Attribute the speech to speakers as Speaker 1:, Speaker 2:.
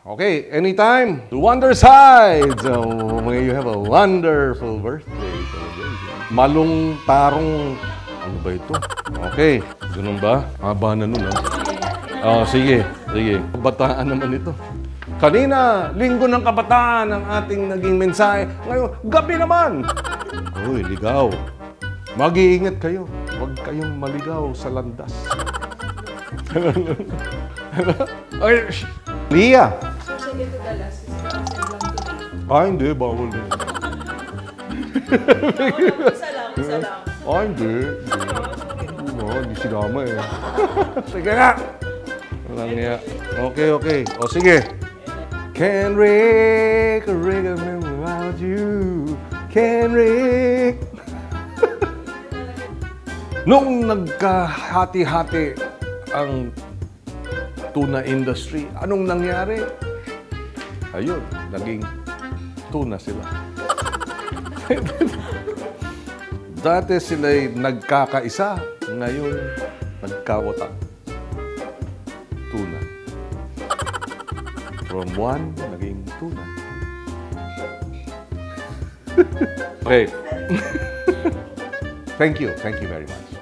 Speaker 1: Okay, anytime to Wonder Side. So, may you have a wonderful birthday celebration. Malung tarong, ano ba ito? Okay, ganun ba? Haba na nun, ha? Oh, sige. Kabataan naman ito. Kanina, linggo ng kabataan ang ating naging mensahe. Ngayon, gabi naman. Uy, ligaw. Mag-iingat kayo. Huwag kayong maligaw sa landas. Okay, Lia. Hindi. Bawal din.
Speaker 2: Isa lang.
Speaker 1: Hindi. Hindi sinama eh. Sige na. Walang niya. Okay. O sige. Can't Rick without you. Can't Rick. Nung nagkahati-hati ang tuna industry, anong nangyari? Ayun, naging tuna sila. Dati sila'y nagkakaisa, ngayon nagkawatak. Tuna. From one, naging tuna. Okay. Thank you very much.